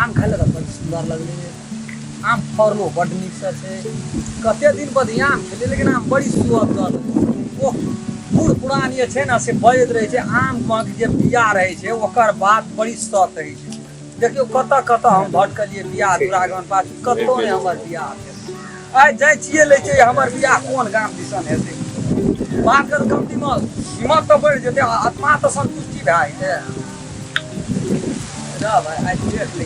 आम खाए लगा बड़ सुंदर लगले आम फरलो बड़ नीक से छे कते दिन बाद आम खेले लेकिन आम बड़ी सुअदगर ओ बूढ़ पुरान ये छे ना से बजत रहे छे आम के जे बिया रहे छे ओकर बात बड़ी सत रहे छे देखियो कत हम भटकलिए बिया दुरागमन पाछू कतो ने हमर बिया आइ जाय छिए ले छे हमर बिया कोन गाम दिसन हेते बात कर कमती में हिम्मत तो बढ़ जेते आत्मा तो संतुष्टि भाई है रा भाई आई चेक ले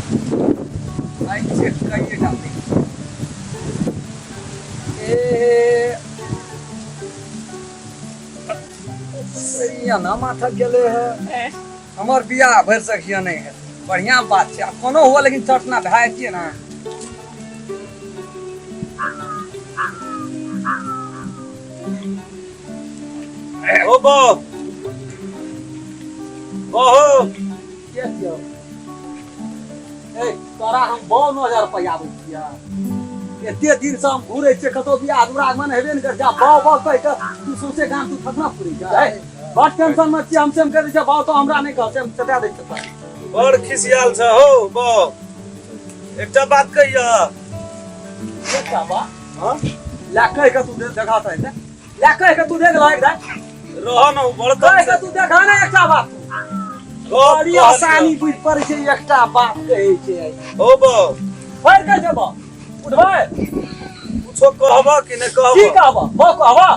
आई चेक करिए डाल दे ए सरिया ना माथा गेले है हमर बियाह भर सकिया नहीं है बढ़िया बात है कोनो हुआ लेकिन चटना भाई छिए ना ओ बो ओहो के दियो ए तोरा हम 52000 रुपया आबै छिया एते दिन से हम घुरे छे कतो बियाह दुरागमन हेबे न कर जा बाव कह के तू सोचे काम तू थकना पड़ी जा बड़ टेंशन में छी हमसे हम कह दे बाव तो हमरा नहीं कहते हम चटा दे छता बड़ खिसियाल छ हो बो एकटा बात कहिया क्या बा हां ला कह के तू देखाता है ला कह के तू देख ला एकदम रह न बड़ कह के तू देखा ना एकटा बात बड़ी आसानी बुझ पर छै एकटा बात कहै छै ओ बो फर के जेबो उठबै कुछो कहबा कि नै कहबा की कहबा बो कहबा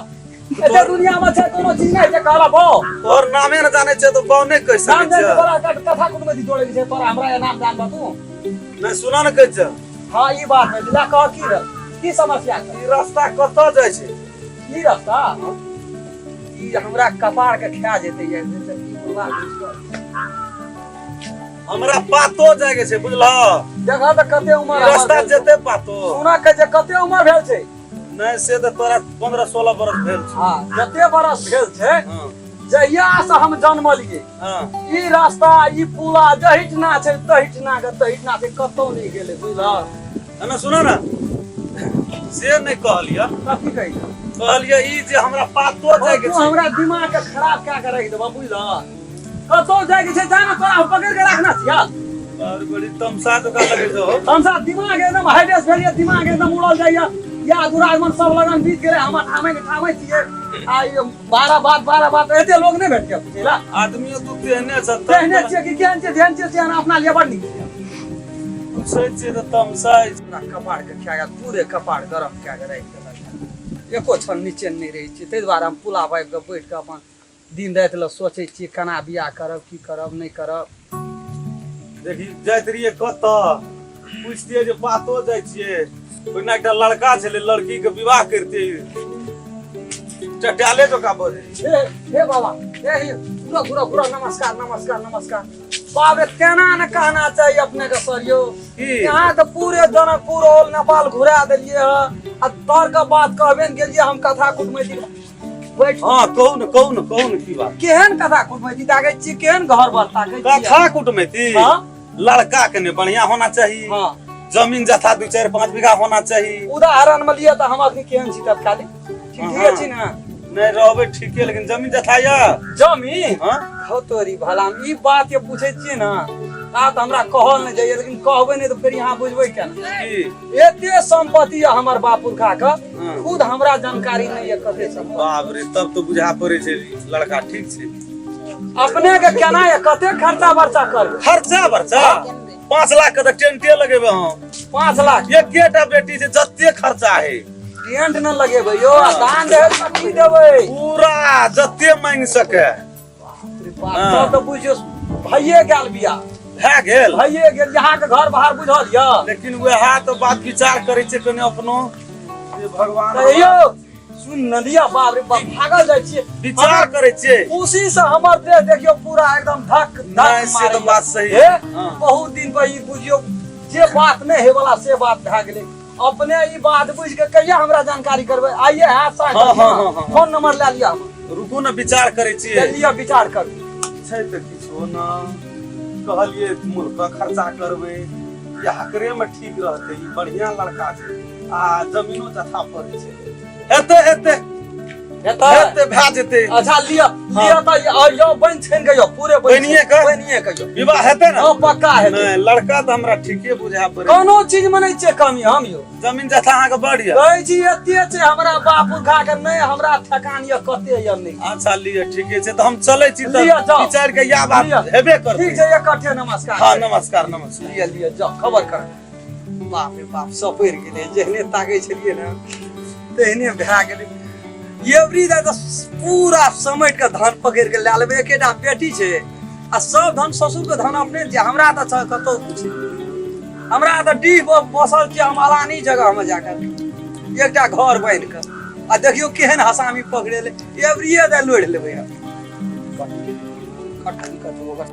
एते दुनिया में छै कोनो चीज नै छै कहला बो तोर नामे न जाने छै तो बो नै कह नाम सकै दे छै बड़ा कथा कुटुंब दी जोड़े छै तोरा हमरा ये नाम जानबा तू नै सुना न कह छ हां ई बात है ला कह की समस्या है ई रास्ता कत जाय छै ई रास्ता ई हमरा कपाड़ के खा जेते ये की बुला हमरा पातो जागे छै बुझला देखा त कते उमर रास्ता जेते पातो सुना के जे कते उमर भेल छै नै से त तोरा 15-16 बरस भेल छै हां जते बरस भेल छै हां जहिया से हम जन्म लिए हां ई रास्ता ई पुला जहिटना छै तहिटना छै कतौ नहीं गेले बुझला एना सुना ना से नै कहलिया कथि कहि कहलिया ई जे हमरा पातो जागे तू छै हमरा दिमाग के खराब क्या कर रही देबा बुझला कतौ जाके छै जाना तोरा पकड़ के रखना छिया और बड़ी तमसा तो का लगे छो हमसा दिमाग एकदम हाइडेस भेलिए दिमाग एकदम उड़ल जाइया या दुरागमन सब लगन बीत गेले हम ठामे छिए आ 12 बात एते लोग नहीं भेट के पूछेला आदमी तो तेहने छ कहने छिए कि केहन छै ध्यान छै से अपना लिए बड़ नीक से छै त तमसा ना कपाड़ के खाया पूरे कपाड़ गरम क्या के रख देलक एको छन नीचे नहीं रही छै तै द्वारा हम पुला बाइब के बैठ के अपन दिन रात ल सोचे छी केना बियाह करब की करब नहीं करब देखी जाइत रहिए कत पूछतिए जे पातो जाय छिए कोइना एकटा लड़का छले लड़की के विवाह करते चटाले तो का बोले हे बाबा हे पूरा नमस्कार बाबे केना न कहना चाहिए अपने के सरियो यहाँ तो पूरे जनकपुर और नेपाल घुरा देलिए ह आ तोर का बात कहबे न गेलिए हम कथा कुटमैती बैठ हां कहू न की बात केहन कथा कुटमैती ताके छी केहन घर बात ताके कथा कुटमैती हां लड़का के ने बढ़िया होना चाहिए हां जमीन जथा 2-4-5 बीघा होना चाहिए उदाहरण में लिया त हम आदमी केहन छी तत्कालीन ठीक छी ना नहीं रहबे ठीके लेकिन जमीन जथा या जमीन हां खौ तोरी भला ई बात ये पूछे छी ना ता त हमरा कहल न जाइए लेकिन कहबे नहीं तो फिर यहां बुझबै केना की एते संपत्ति है हमर बापुरखा का खुद हमरा जानकारी नहीं है कते संपत्ति बाप रे तब तो बुझा पड़े छै लड़का ठीक छै अपने के केना है कते खर्चा बर्चा करबे खर्चा बर्चा 5 लाख के त टेंटे लगेबे हम 5 लाख एकेटा बेटी से जत्ते खर्चा है टेंट न लगेबे यो दान दे की देबे पूरा जत्ते मांग सके बात तो बुझियो भइए गेल बिया है गेल भइए गेल यहाँ के घर बाहर बुझल या लेकिन वह तो बात विचार करे छै कने अपनो ये भगवान कहियो सुन नदिया बाप रे बाप भागल जाय छिए विचार करे छै उसी से हमर देह देखियो पूरा एकदम धक नहीं से तो बात सही है बहुत दिन पर ई बुझियो जे बात नहीं है वाला से बात भ गेले अपने ई बात बुझ के कहिया हमरा जानकारी करबे आइए हाथ सा फोन नंबर ले लिया रुकू न विचार करे छिए लिया विचार कर छै त किछो न कहलिए मुल्क खर्चा करबे या हकरे में ठीक रहते ई बढ़िया लड़का छै आ जमीनो जथा पड़े छै एते हेते भए जेते अच्छा लिया लिया त यो बन छन गयो पूरे बनिए के कहियो विवाह हेते ना हां पक्का है नहीं लड़का तो हमरा ठीके बुझा पड़े कोनो चीज में नहीं छे कमी हम यो जमीन जथा अहाँ के बढ़िया कहै छी एते छे हमरा बापू खा के नहीं हमरा ठकान ये कते ये नहीं अच्छा लिए ठीके छे तो हम चलै छी त लिया जाओ। विचार के या बात हेबे करते ठीक है इकट्ठे नमस्कार हां नमस्कार नमस्कार लिया लिया जाओ खबर कर बाप रे बाप सपेर गेले जेहने ताकै छलिए ना तेहने भए गेले एवरी दा तो पूरा समेट के धान पकड़ के ला लेबे एकेटा बेटी छे आ सब धन ससुर के धन अपने जे हमरा त छ कतो छै हमरा त डी बसल छै हम अलानी जगह में जाकर एकटा घर बन के आ देखियो केहन हसामी पकड़ेले एवरी दा लोड लेबे खटखट होगा